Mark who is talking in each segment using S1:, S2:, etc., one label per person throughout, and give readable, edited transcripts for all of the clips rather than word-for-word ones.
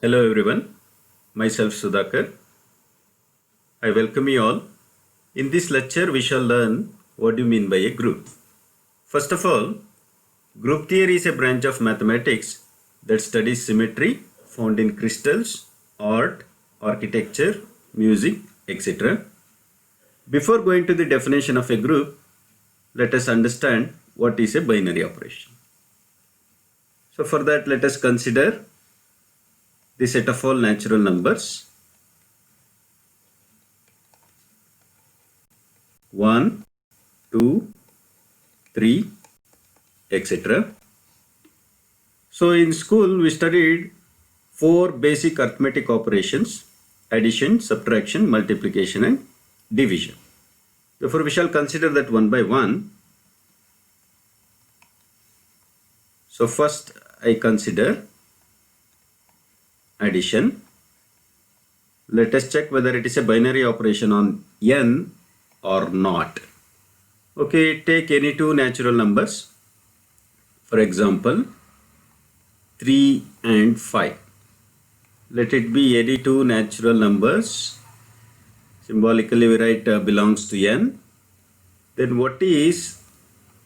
S1: Hello everyone, myself Sudhakar. I welcome you all. In this lecture, we shall learn what do you mean by a group. First of all, group theory is a branch of mathematics that studies symmetry found in crystals, art, architecture, music, etc. Before going to the definition of a group, let us understand what is a binary operation. So for that, let us consider the set of all natural numbers 1, 2, 3, etc. So in school we studied 4 basic arithmetic operations: addition, subtraction, multiplication and division. Therefore we shall consider that one by one. So first I consider addition. Let us check whether it is a binary operation on n or not. Okay, take any two natural numbers. For example, 3 and 5. Let it be any two natural numbers. Symbolically we write belongs to n. Then what is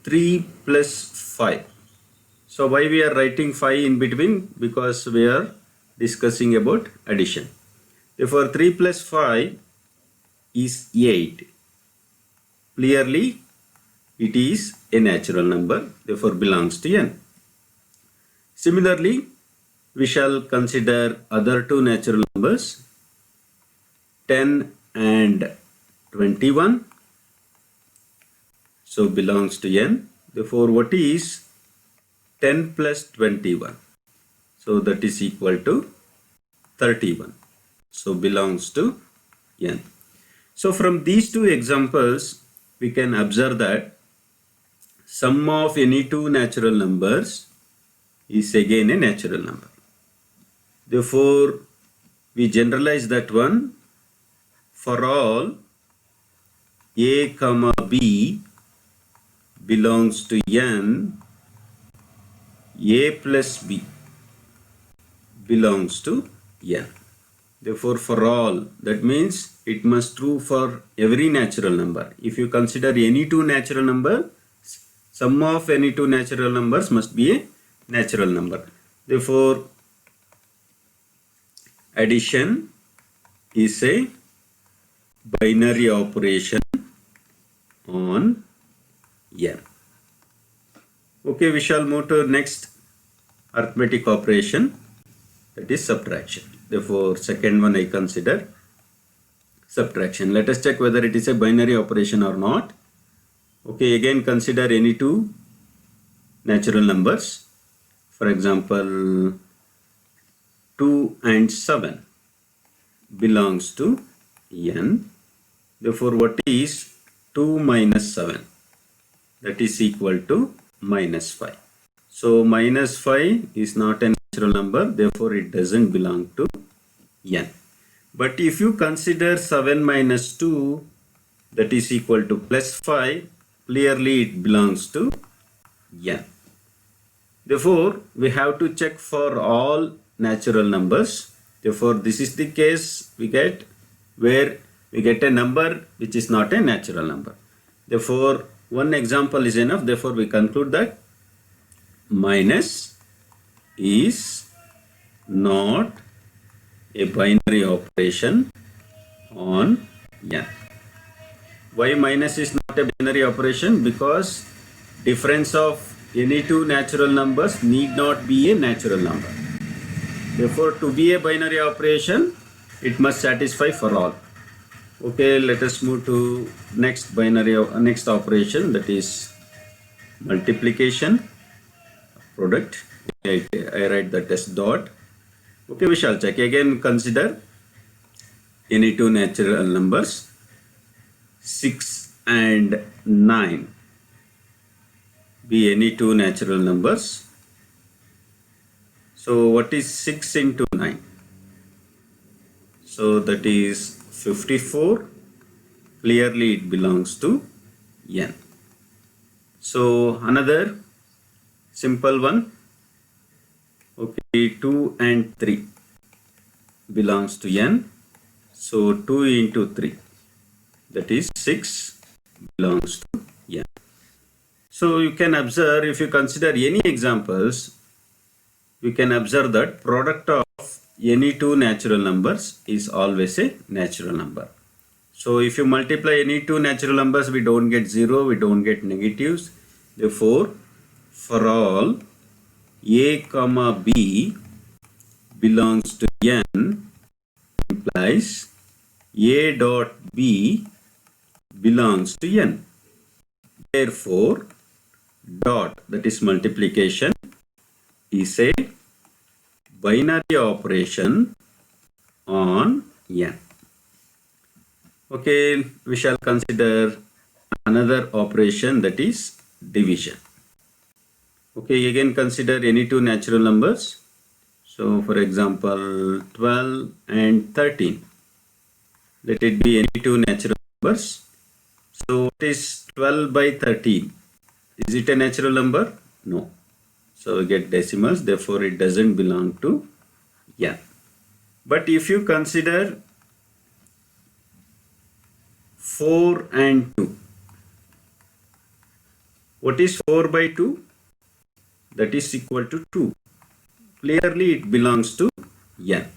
S1: 3 plus 5? So why we are writing 5 in between? Because we are discussing about addition. Therefore 3 plus 5 is 8. Clearly it is a natural number, therefore belongs to n. Similarly, we shall consider other two natural numbers 10 and 21. So belongs to n. Therefore what is 10 plus 21? So that is equal to 31. So belongs to n. So from these two examples, we can observe that sum of any two natural numbers is again a natural number. Therefore, we generalize that one for all a comma b belongs to n, a plus b belongs to n. Therefore, for all, that means it must true for every natural number. If you consider any two natural number, sum of any two natural numbers must be a natural number. Therefore, addition is a binary operation on n. Okay, we shall move to next arithmetic operation, that is subtraction. Therefore, second one I consider subtraction. Let us check whether it is a binary operation or not. Okay, again consider any two natural numbers. For example, 2 and 7 belongs to n. Therefore, what is 2 minus 7? That is equal to minus 5. So, minus 5 is not a natural number, therefore it doesn't belong to n. But if you consider 7 minus 2, that is equal to plus 5, clearly it belongs to n. Therefore, we have to check for all natural numbers. Therefore, this is the case we get where we get a number which is not a natural number. Therefore, one example is enough. Therefore, we conclude that minus is not a binary operation on n. Why minus is not a binary operation? Because difference of any two natural numbers need not be a natural number. Therefore, to be a binary operation, it must satisfy for all. Okay, let us move to next operation, that is multiplication product. I write that as dot. Okay, we shall check. Again, consider any two natural numbers 6 and 9 be any two natural numbers. So what is 6 into 9? So that is 54. Clearly it belongs to n. So another simple one. Okay, 2 and 3. belongs to n. So 2 into 3, that is 6, belongs to n. So you can observe, if you consider any examples, you can observe that product of any two natural numbers is always a natural number. So if you multiply any two natural numbers, we don't get 0, we don't get negatives. Therefore, for all a comma b belongs to n implies a dot b belongs to n. Therefore, dot, that is multiplication, is a binary operation on n. Okay, we shall consider another operation, that is division. Okay, again consider any two natural numbers. So for example, 12 and 13. Let it be any two natural numbers. So what is 12 by 13? Is it a natural number? No. So we get decimals, therefore it doesn't belong to n. But if you consider 4 and 2, what is 4 by 2? That is equal to 2. Clearly it belongs to n.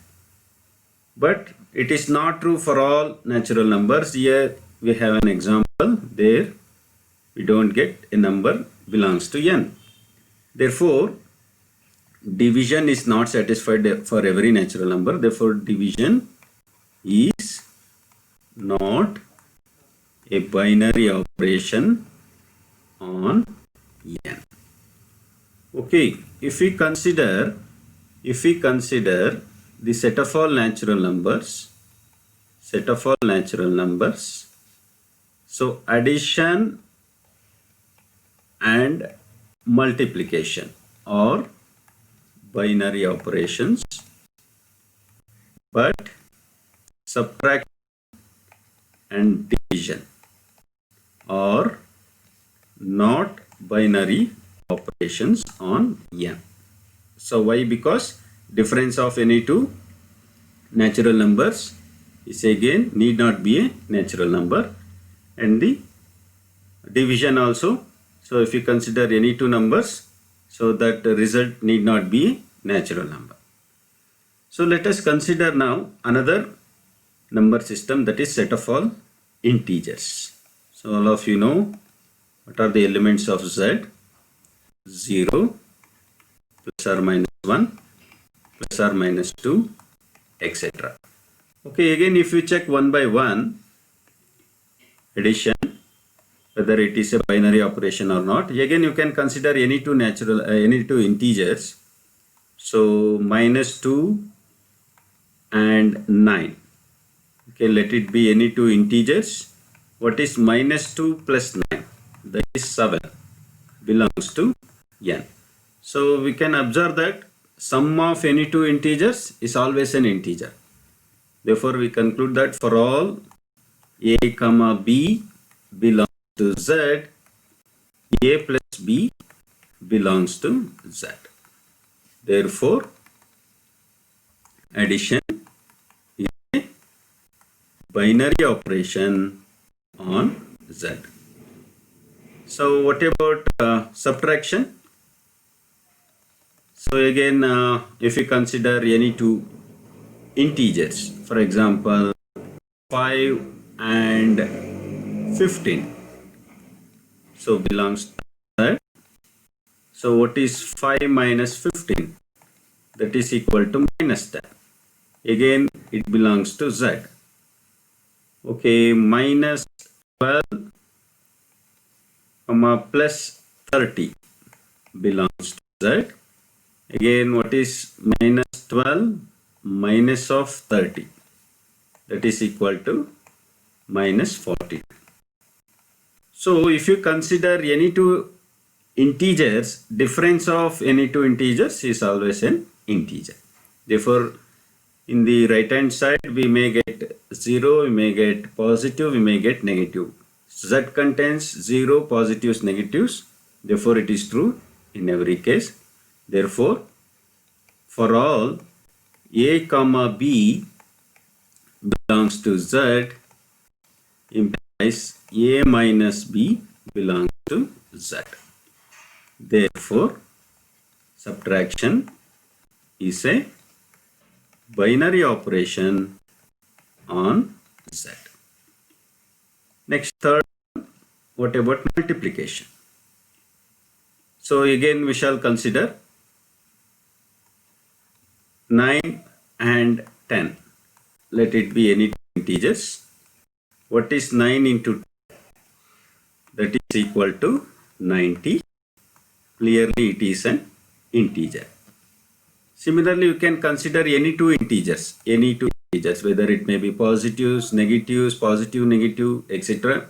S1: But it is not true for all natural numbers. Here we have an example. There we don't get a number belongs to n. Therefore, division is not satisfied for every natural number. Therefore, division is not a binary operation on n. Okay, if we consider the set of all natural numbers, so addition and multiplication are binary operations, but subtraction and division are not binary operations on n. So why? Because difference of any two natural numbers is again need not be a natural number, and the division also. So if you consider any two numbers, so that the result need not be a natural number. So let us consider now another number system, that is set of all integers. So all of you know what are the elements of z? 0, plus or minus 1, plus or minus 2, etc. Okay, again if you check one by one, addition, whether it is a binary operation or not, again you can consider any two integers. So minus 2 and 9. Okay, let it be any two integers. What is minus 2 plus 9? That is 7, belongs to n. So we can observe that sum of any two integers is always an integer. Therefore we conclude that for all a comma b belongs to z, a plus b belongs to z. Therefore addition is a binary operation on z. So what about subtraction? So again, if you consider any two integers, for example 5 and 15, so belongs to that. So what is 5 minus 15? That is equal to minus 10. Again it belongs to z. Okay, minus 12 plus 30 belongs to z. Again, what is minus 12 minus of 30? That is equal to minus 40. So if you consider any two integers, difference of any two integers is always an integer. Therefore, in the right hand side, we may get 0, we may get positive, we may get negative. Z contains 0, positives, negatives. Therefore, it is true in every case. Therefore, for all a comma b belongs to Z implies A minus B belongs to Z. Therefore, subtraction is a binary operation on Z. Next, third, what about multiplication? So again we shall consider 9 and 10. Let it be any two integers. What is 9 into 10? That is equal to 90. Clearly it is an integer. Similarly, you can consider any two integers, whether it may be positives, negatives, positive, negative, etc.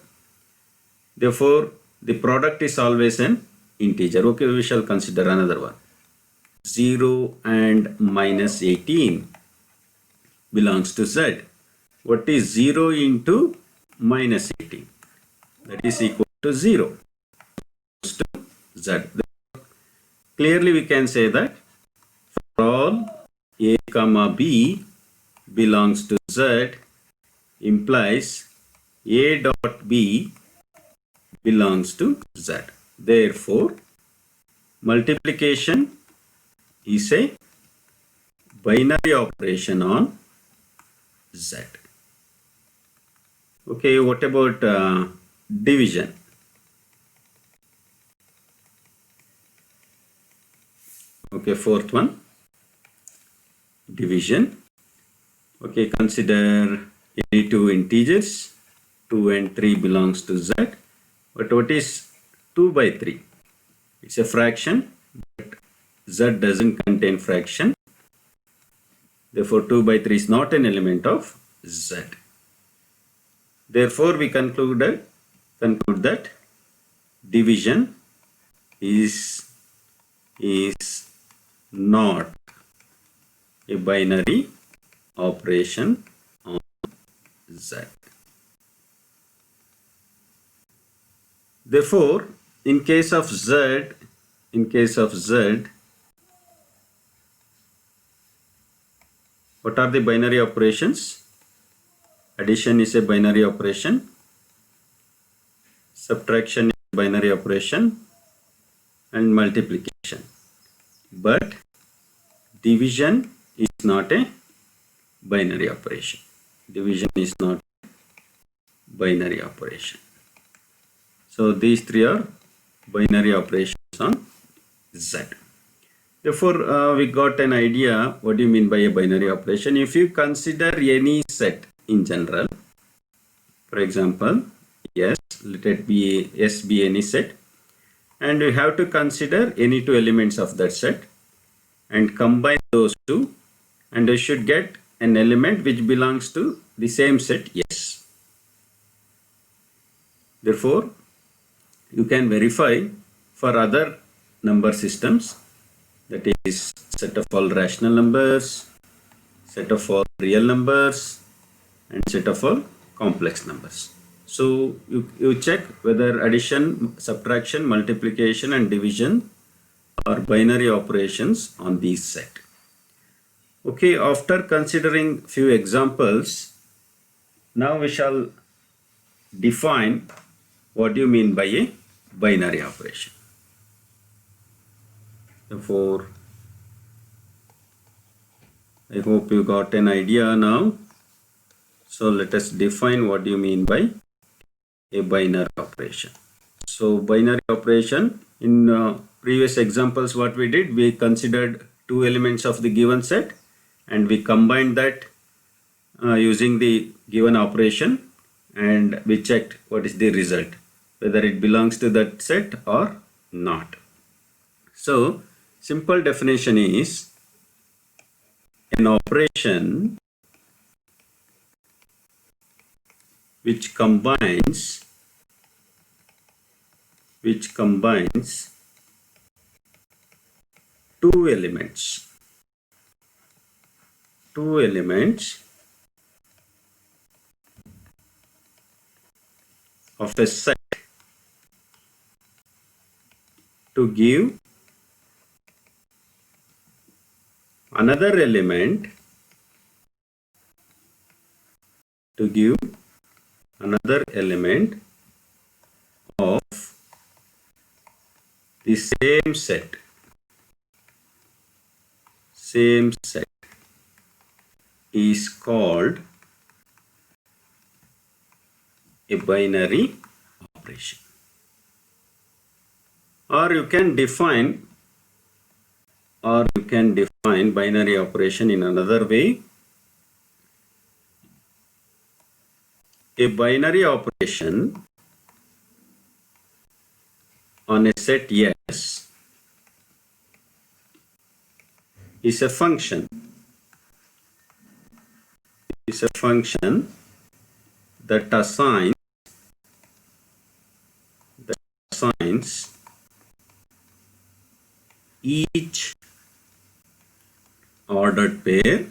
S1: Therefore, the product is always an integer. Okay, we shall consider another one. 0 and minus 18 belongs to Z. What is 0 into minus 18? That is equal to 0. To Z. Clearly we can say that for all A comma B belongs to Z implies A dot B belongs to Z. Therefore, multiplication is a binary operation on Z. Okay, what about division? Okay, fourth one, division. Okay, consider any two integers, 2 and 3 belongs to Z. But what is 2 by 3? It's a fraction, but Z doesn't contain fraction. Therefore, 2 by 3 is not an element of Z. Therefore, we conclude that division is not a binary operation on Z. Therefore, in case of Z, what are the binary operations? Addition is a binary operation. Subtraction is a binary operation. And multiplication. But division is not a binary operation. Division is not a binary operation. So these three are binary operations on Z. Therefore, we got an idea what do you mean by a binary operation. If you consider any set in general, for example, yes, let it be S be any set, and we have to consider any two elements of that set and combine those two, and we should get an element which belongs to the same set S. Therefore, you can verify for other number systems, that is set of all rational numbers, set of all real numbers, and set of all complex numbers. So you check whether addition, subtraction, multiplication and division are binary operations on these set. Okay, after considering few examples, now we shall define what do you mean by a binary operation. Therefore, I hope you got an idea now. So let us define what do you mean by a binary operation. So binary operation, in previous examples what we did, we considered two elements of the given set and we combined that using the given operation, and we checked what is the result, whether it belongs to that set or not. So simple definition is an operation which combines two elements of a set to give another element to give another element of the same set is called a binary operation. Or you can define binary operation in another way. A binary operation on a set S is a function that assigns each ordered pair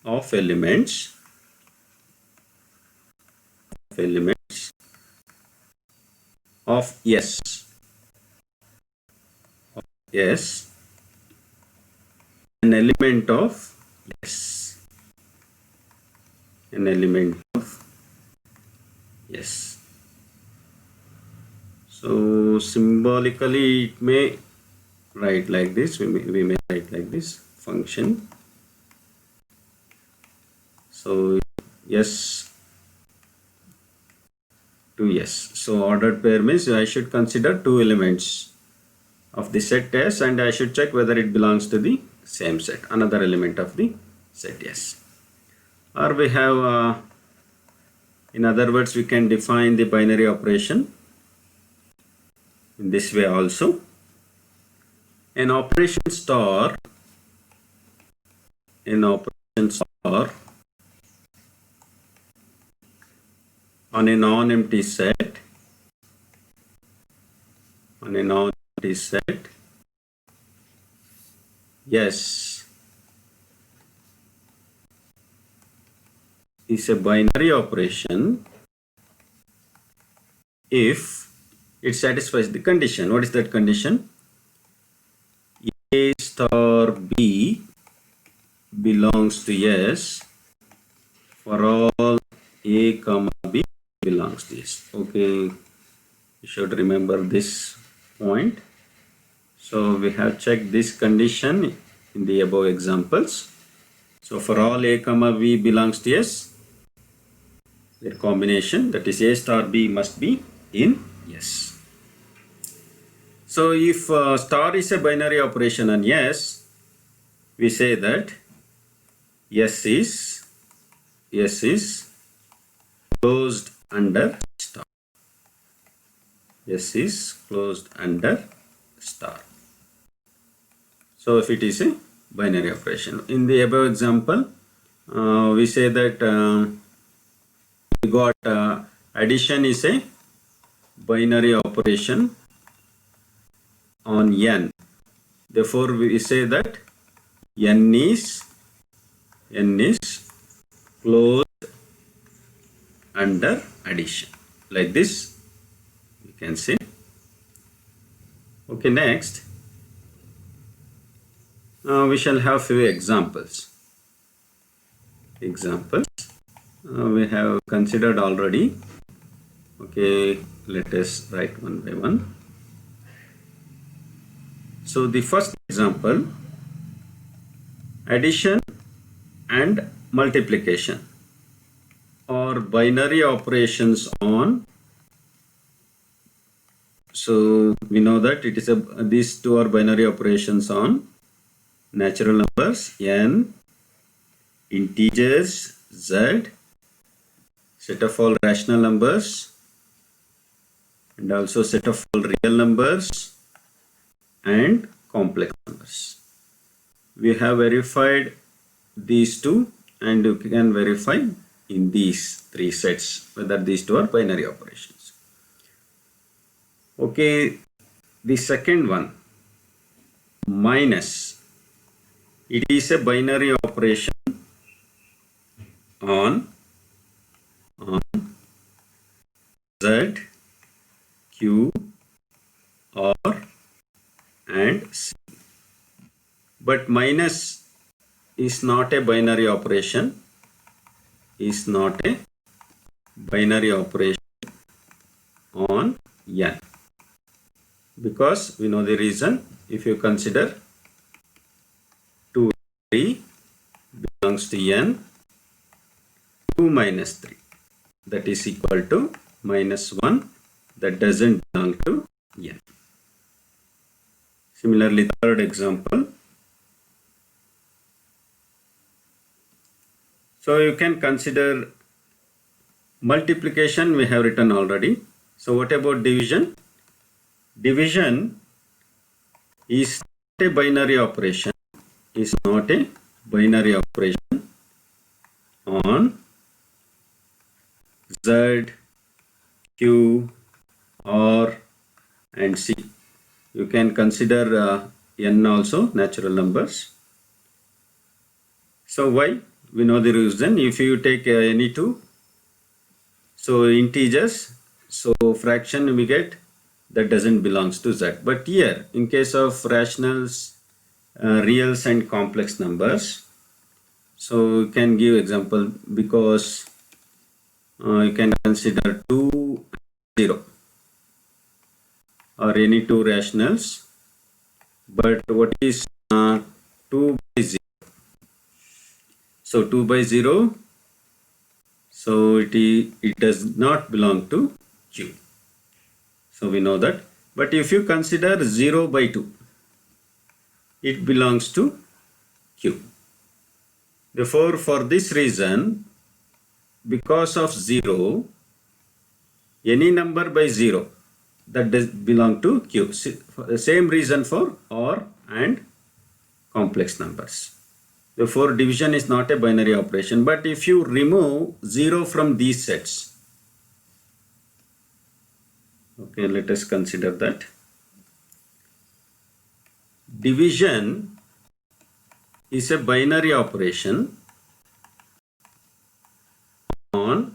S1: of elements of S an element of S. So symbolically it may write like this. We may write like this function. So S to S. So ordered pair means I should consider two elements of the set S and I should check whether it belongs to the same set, another element of the set S. Or we have, in other words, we can define the binary operation in this way also. An operation star on a non-empty set yes is a binary operation if it satisfies the condition. What is that condition? A star B belongs to S for all A comma B belongs to S. Okay, you should remember this point. So we have checked this condition in the above examples. So for all A comma B belongs to S, their combination, that is A star B, must be in S. So if star is a binary operation on S, we say that S is closed under star. S is closed under star. So if it is a binary operation. In the above example, we say that we got addition is a binary operation on N. Therefore, we say that N is closed under addition. Like this, you can say. Okay, next, we shall have few examples. We have considered already. Okay, let us write one by one. So the first example, addition and multiplication or binary operations on. So we know that it is these two are binary operations on natural numbers N, integers Z, set of all rational numbers, and also set of all real numbers and complex numbers. We have verified these two, and you can verify in these three sets whether these two are binary operations. Okay, the second one, minus. It is a binary operation on Z, Q, R, and C. But minus is not a binary operation is not a binary operation on n, because we know the reason. If you consider 2 3 belongs to n, 2 minus 3, that is equal to minus 1, that doesn't belong to n. Similarly, third example. So you can consider multiplication, we have written already. So what about division? Division is not a binary operation, on Z, Q, R and C. You can consider n also natural numbers. So why? We know the reason. If you take any two, so integers, so fraction we get, that doesn't belongs to Z. But here, in case of rationals, reals and complex numbers, so you can give example, because you can consider 2, 0 or any two rationals. But what is 2 by 0? So 2 by 0, so it does not belong to Q. So we know that. But if you consider 0 by 2, it belongs to Q. Therefore, for this reason, because of 0, any number by 0, that does belong to Q. The same reason for R and complex numbers. Therefore, division is not a binary operation. But if you remove 0 from these sets, okay, let us consider that. Division is a binary operation on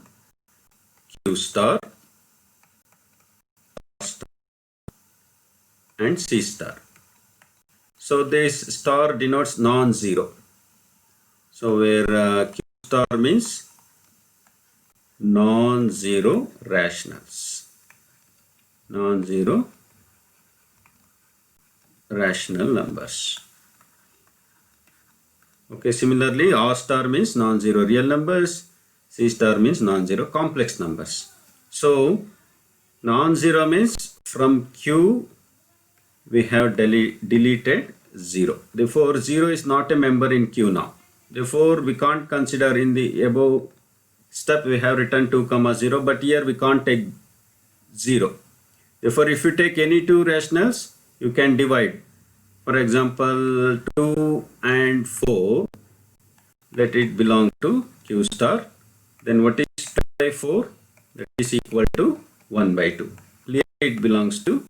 S1: Q star, R star and C star. So this star denotes non-zero. So where Q star means non-zero rationals, non-zero rational numbers. Okay, similarly R star means non-zero real numbers, C star means non-zero complex numbers. So non-zero means from Q we have deleted 0. Therefore 0 is not a member in Q now. Therefore we can't consider in the above step we have written 2, 0, but here we can't take 0. Therefore if you take any two rationals, you can divide. For example, 2 and 4, let it belong to Q star. Then what is 2 by 4? That is equal to 1 by 2. Clearly it belongs to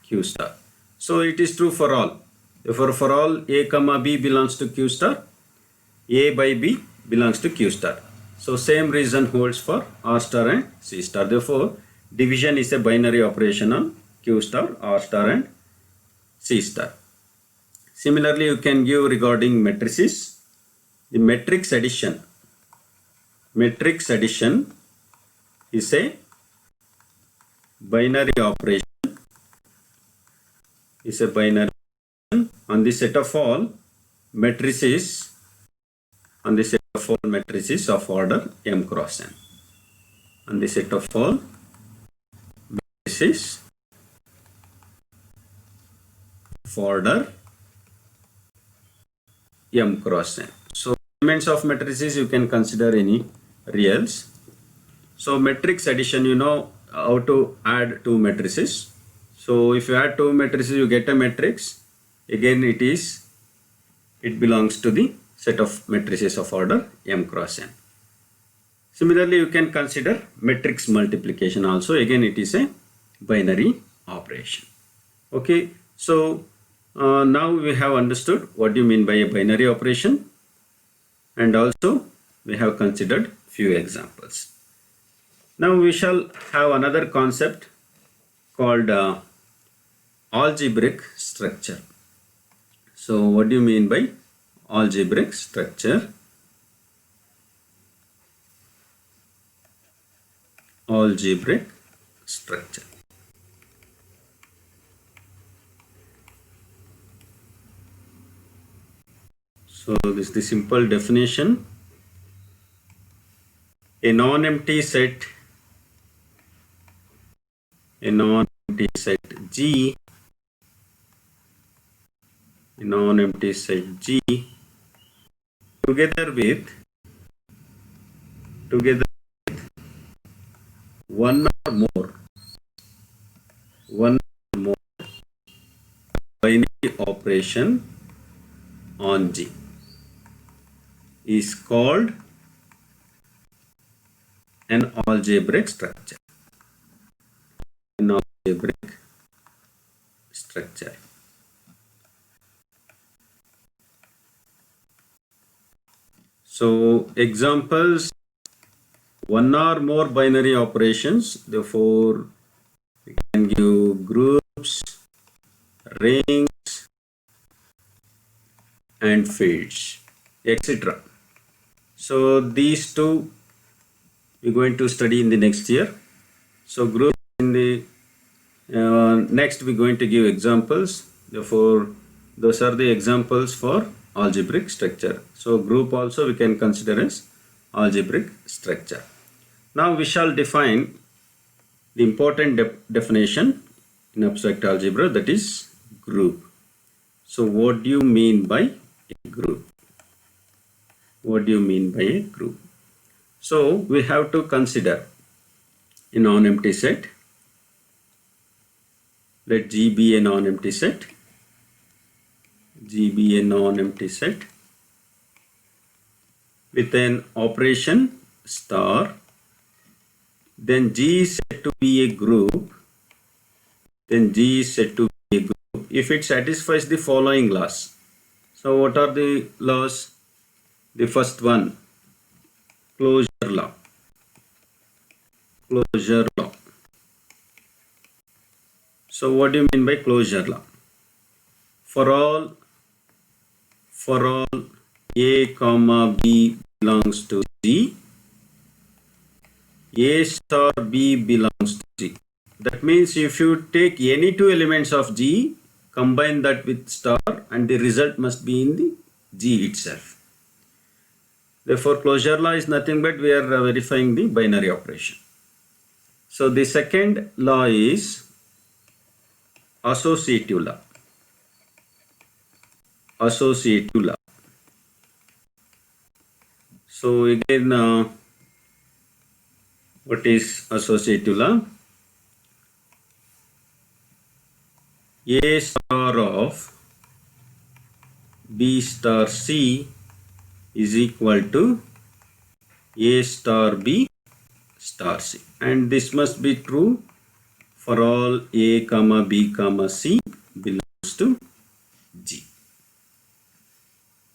S1: Q star. So it is true for all. Therefore for all A comma B belongs to Q star, A by B belongs to Q star. So same reason holds for R star and C star. Therefore division is a binary operation on Q star, R star and C star. Similarly, you can give regarding matrices. The matrix addition. Matrix addition is a binary operation. On the set of all matrices. On the set of all matrices of order m cross n. On the set of all matrices of order m cross n. So elements of matrices you can consider any reals. So matrix addition, you know how to add two matrices. So if you add two matrices, you get a matrix. Again it belongs to the set of matrices of order m cross n. Similarly, you can consider matrix multiplication also. Again it is a binary operation. Okay, so now we have understood what do you mean by a binary operation, and also we have considered few examples. Now we shall have another concept called algebraic structure. So what do you mean by algebraic structure? algebraic structure. So this is the simple definition. A non-empty set G, a non-empty set G together with one or more binary operation on G is called an algebraic structure. An algebraic structure. So examples: one or more binary operations, therefore we can give groups, rings and fields, etc. So these two we're going to study in the next year. So groups in the next we're going to give examples, therefore those are the examples for algebraic structure. So group also we can consider as algebraic structure. Now we shall define the important definition in abstract algebra, that is group. So what do you mean by a group? What do you mean by a group? So we have to consider a non-empty set. Let G be a non-empty set. G be a non-empty set with an operation star. Then G is said to be a group. Then G is said to be a group if it satisfies the following laws. So what are the laws? The first one, closure law. Closure law. So what do you mean by closure law? For all A comma B belongs to G, A star B belongs to G. That means if you take any two elements of G, combine that with star, and the result must be in the G itself. Therefore, closure law is nothing but we are verifying the binary operation. So the second law is associative law. Associative law. So again, what is associative law? A star of B star C is equal to A star B star C, and this must be true for all A comma B comma C belongs to G.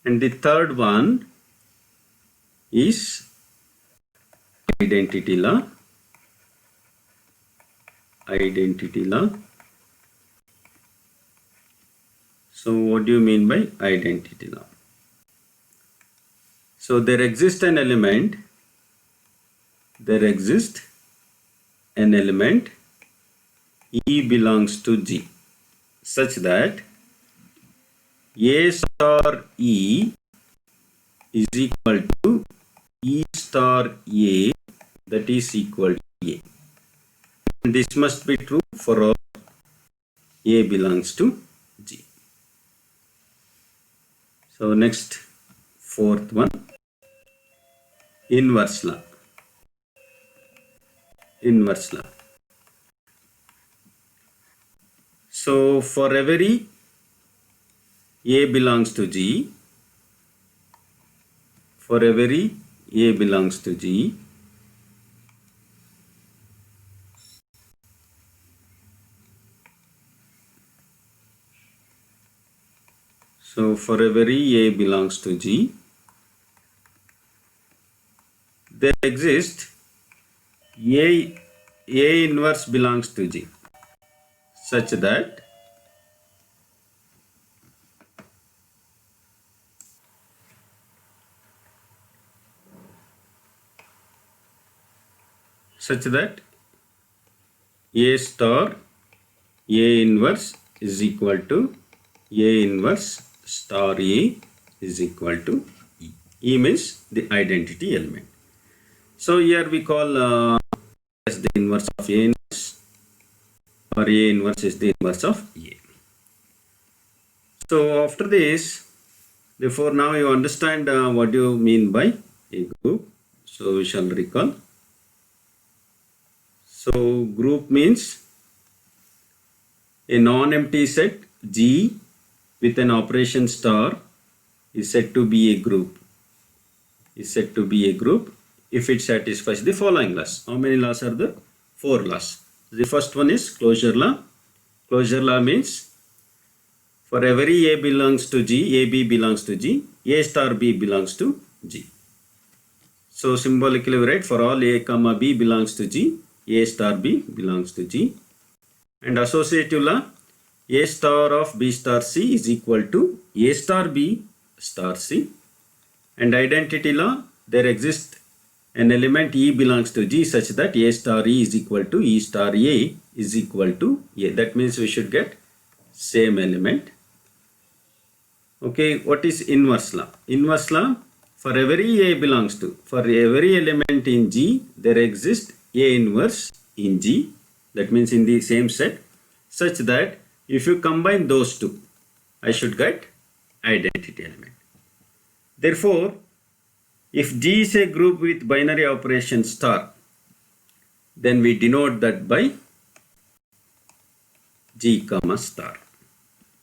S1: And the third one is identity law. Identity law. So what do you mean by identity law? So there exists an element. E belongs to G such that A star E is equal to E star A, that is equal to A. And this must be true for all A belongs to G. So next, fourth one, inverse law. Inverse law. So for every A belongs to G, for every A belongs to G, so for every A belongs to G, there exists A inverse belongs to G such that such that A star A inverse is equal to A inverse star A is equal to E. E means the identity element. So here we call as the inverse of A inverse, or A inverse is the inverse of A. So after this, therefore now you understand what you mean by a group. So we shall recall. So group means a non-empty set G with an operation star is said to be a group. Is said to be a group if it satisfies the following laws. How many laws are there? 4 laws. The first one is closure law. Closure law means for every A belongs to G, AB belongs to G, A star B belongs to G. So symbolically we write for all A comma B belongs to G, A star B belongs to G. And associative law, A star of B star C is equal to A star B star C. And identity law, there exists an element E belongs to G such that A star E is equal to E star A is equal to A. That means we should get same element. Okay, what is inverse law? Inverse law, for every A belongs to, for every element in G, there exists A inverse in G. That means in the same set, such that if you combine those two, I should get identity element. Therefore, if G is a group with binary operation star, then we denote that by G comma star.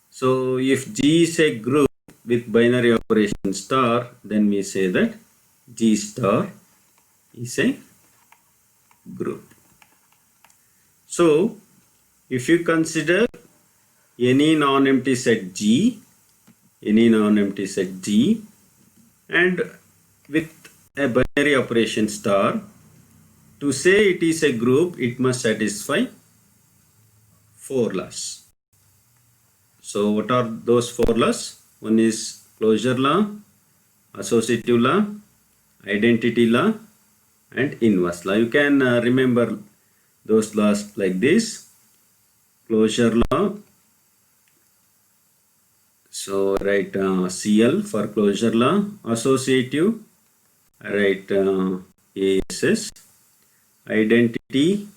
S1: So if G is a group with binary operation star, then we say that G star is a group. So if you consider any non-empty set G, and with a binary operation star, to say it is a group, it must satisfy 4 laws. So what are those 4 laws? One is closure law, associative law, identity law, and inverse law. You can remember those laws like this. Closure law. So write CL for closure law. Associative, write ASS. Identity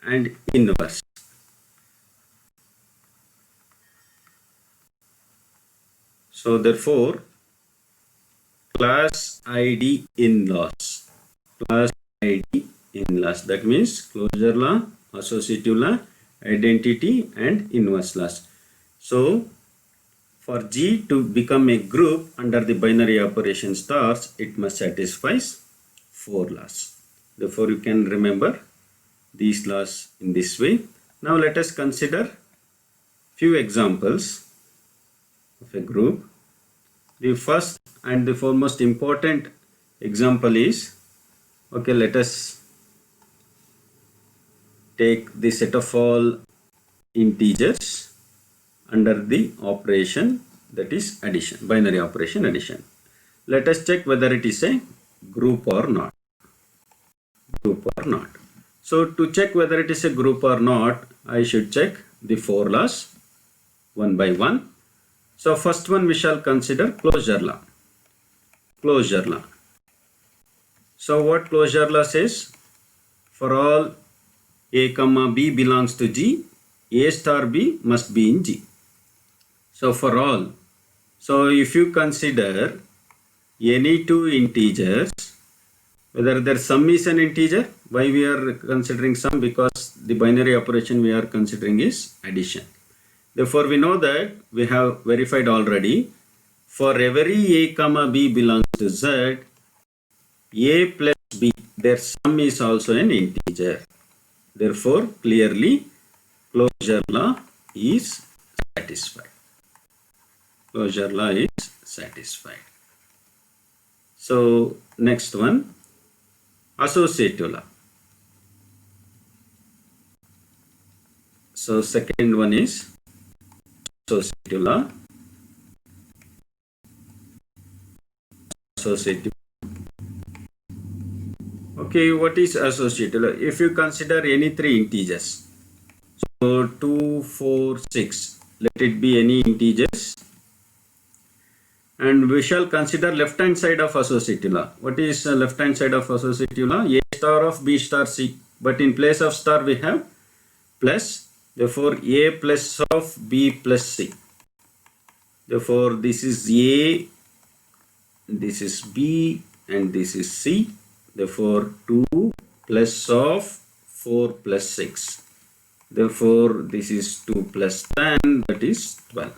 S1: and inverse. So therefore, class ID in laws. Class ID in laws. That means closure law, associative law, identity and inverse laws. So for G to become a group under the binary operation stars, it must satisfy 4 laws. Therefore, you can remember these laws in this way. Now let us consider few examples of a group. The first and the foremost important example is, okay, let us take the set of all integers under the operation, that is addition, binary operation addition. Let us check whether it is a group or not. Group or not. So to check whether it is a group or not, I should check the 4 laws one by one. So first one we shall consider closure law. Closure law. So what closure law says? For all A comma B belongs to G, A star B must be in G. So for all, so if you consider any 2 integers, whether their sum is an integer, why we are considering sum? Because the binary operation we are considering is addition. Therefore, we know that we have verified already. For every A comma B belongs to Z, A plus B, their sum is also an integer. Therefore, clearly, closure law is satisfied. Closure law is satisfied. So, next one, associative law. So, second one is associative law. Associative. Okay, what is associative? If you consider any three integers, so 2, 4, 6, let it be any integers, and we shall consider left hand side of associative law. What is left hand side of associative law? A star of B star C, but in place of star we have plus, therefore A plus of B plus C. Therefore this is A, this is B, and this is C. Therefore 2 plus of 4 plus 6. Therefore this is 2 plus 10, that is 12.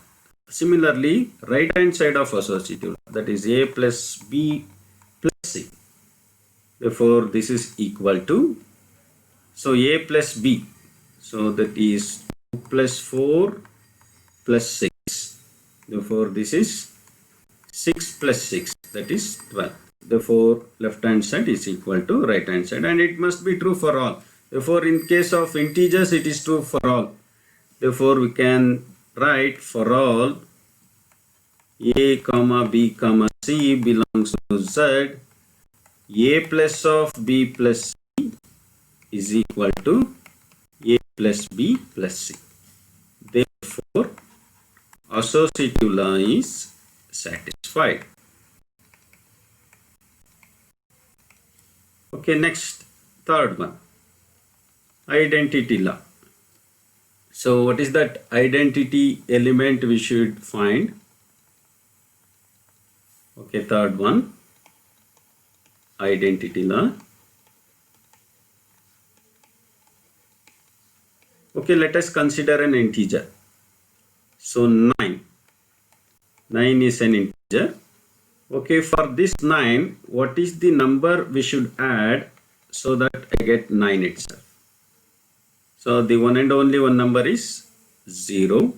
S1: Similarly, right hand side of associative, that is A plus B plus C. Therefore this is equal to, so A plus B, so that is 2 plus 4 plus 6. Therefore this is 6 plus 6, that is 12. Therefore left hand side is equal to right hand side, and it must be true for all. Therefore in case of integers it is true for all. Therefore we can write for all A comma B comma C belongs to Z, A plus of B plus C is equal to A plus B plus C. Therefore associative law is satisfied. Okay, next, third one, identity law. So what is that identity element we should find? Okay, third one, identity law. Okay, let us consider an integer. So 9 is an integer. Okay, for this 9, what is the number we should add so that I get 9 itself? So the one and only one number is 0,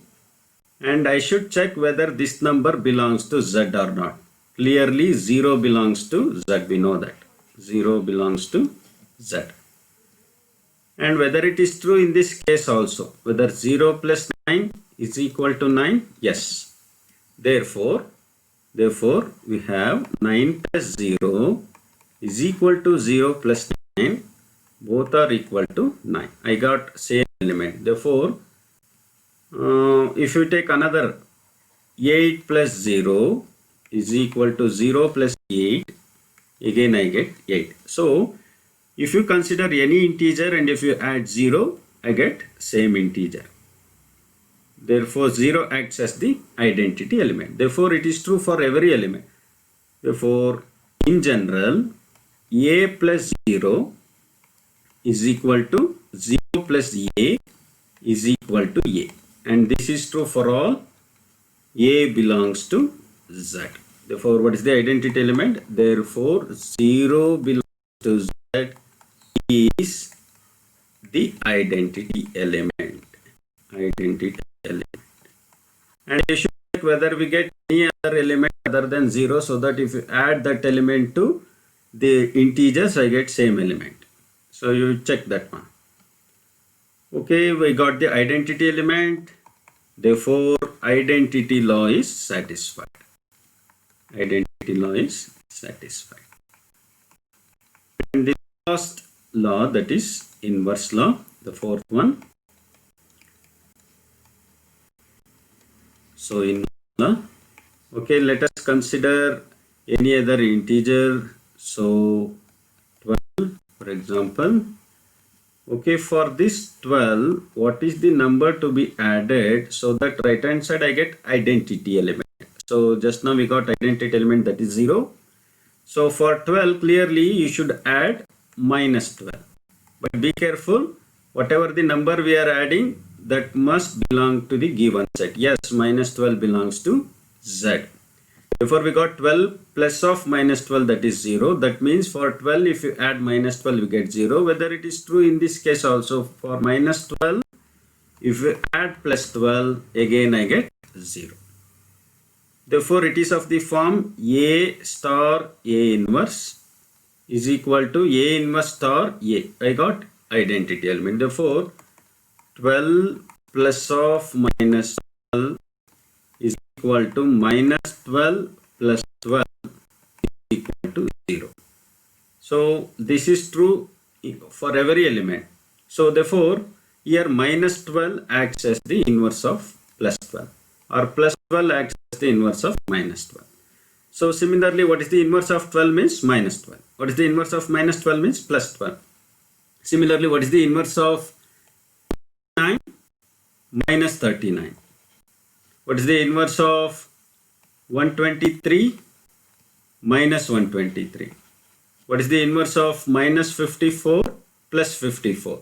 S1: and I should check whether this number belongs to Z or not. Clearly 0 belongs to Z, we know that. 0 belongs to Z. And whether it is true in this case also, whether 0 plus 9 is equal to 9, yes. Therefore we have 9 plus 0 is equal to 0 plus 9, both are equal to 9. I got same element. Therefore, if you take another 8 plus 0 is equal to 0 plus 8, again I get 8. So, if you consider any integer and if you add 0, I get same integer. Therefore, 0 acts as the identity element. Therefore, it is true for every element. Therefore, in general, A plus 0 is equal to 0 plus A is equal to A. And this is true for all A belongs to Z. Therefore, what is the identity element? Therefore, 0 belongs to Z is the identity element. Identity element. And you should check whether we get any other element other than 0, so that if you add that element to the integers, I get same element. So you check that one. Okay, we got the identity element. Therefore, identity law is satisfied. Identity law is satisfied. And the last law, that is inverse law, the fourth one. So in law, okay, let us consider any other integer. So 12, for example. Okay, for this 12, what is the number to be added so that right hand side I get identity element? So just now we got identity element, that is 0. So for 12, clearly you should add minus 12. But be careful, whatever the number we are adding, that must belong to the given set. Yes, minus 12 belongs to Z. Therefore, we got 12 plus of minus 12, that is 0. That means for 12, if you add minus 12, you get 0. Whether it is true in this case also, for minus 12, if you add plus 12, again I get 0. Therefore, it is of the form A star A inverse is equal to A inverse star A. I got identity element. Therefore, 12 plus of minus 12 is equal to minus 12 plus 12 is equal to 0. So this is true for every element. So therefore, here minus 12 acts as the inverse of plus 12, or plus 12 acts as the inverse of minus 12. So similarly, what is the inverse of 12 means minus 12. What is the inverse of minus 12 means plus 12. Similarly, what is the inverse of 9? Minus 39. What is the inverse of 123? Minus 123. What is the inverse of minus 54 plus 54?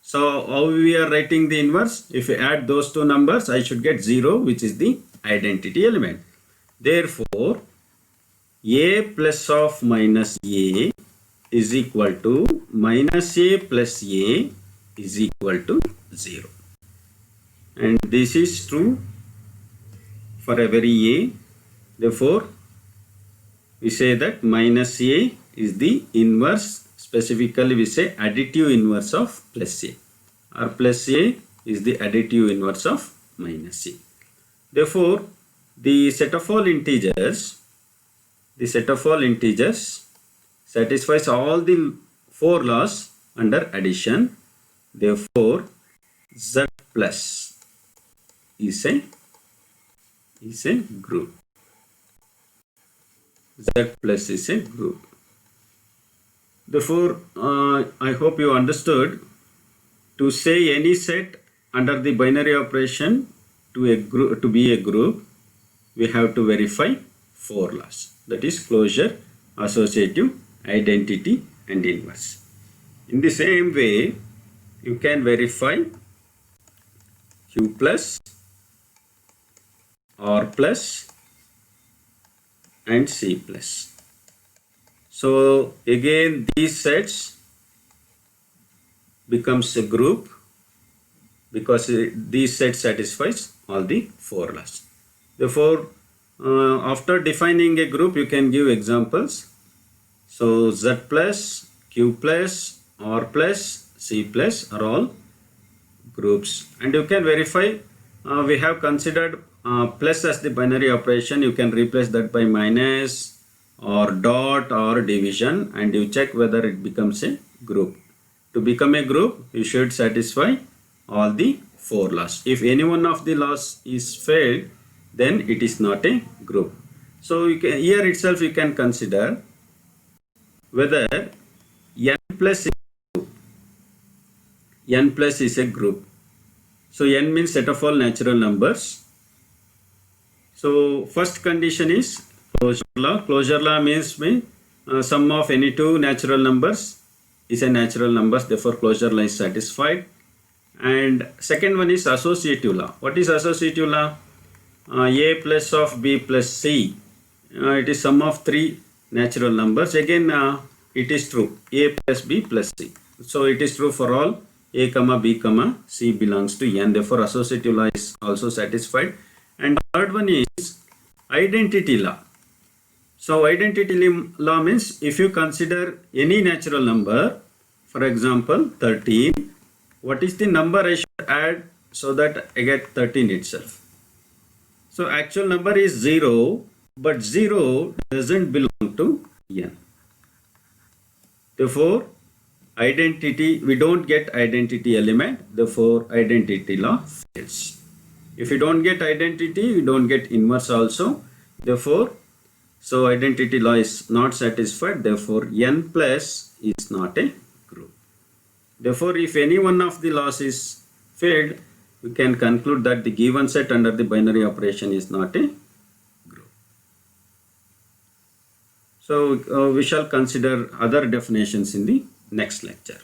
S1: So how we are writing the inverse? If you add those two numbers, I should get 0, which is the identity element. Therefore, a plus of minus a is equal to minus a plus a is equal to 0. And this is true for every a. Therefore, we say that minus a is the inverse, specifically we say additive inverse of plus a, or plus a is the additive inverse of minus a. Therefore, the set of all integers satisfies all the 4 laws under addition. Therefore, z plus is a group. Z plus is a group. Therefore, I hope you understood, to say any set under the binary operation to be a group, we have to verify 4 laws. That is closure, associative, identity, and inverse. In the same way, you can verify Q plus, R plus, and C plus. So again, these sets becomes a group because these sets satisfies all the 4 laws. Therefore, after defining a group, you can give examples. So Z plus, Q plus, R plus, C plus are all groups, and you can verify. We have considered plus as the binary operation. You can replace that by minus or dot or division, and you check whether it becomes a group. To become a group, you should satisfy all the 4 laws. If any one of the laws is failed, then it is not a group. So you can, here itself you can consider whether n plus is a group. N plus is a group. So n means set of all natural numbers. So first condition is closure law. Closure law means sum of any two natural numbers is a natural number. Therefore, closure law is satisfied. And second one is associative law. What is associative law? A plus of b plus c. It is sum of 3 natural numbers. Again, it is true. A plus b plus c. So it is true for all a comma b comma c belongs to n. Therefore, associative law is also satisfied. And third one is identity law. So identity law means if you consider any natural number, for example 13, what is the number I should add so that I get 13 itself? So actual number is 0, but 0 doesn't belong to n. Therefore, identity, we don't get identity element. Therefore, identity law fails. If you don't get identity, you don't get inverse also. Therefore, so identity law is not satisfied. Therefore, n plus is not a group. Therefore, if any one of the laws is failed, we can conclude that the given set under the binary operation is not a group. So we shall consider other definitions in the next lecture.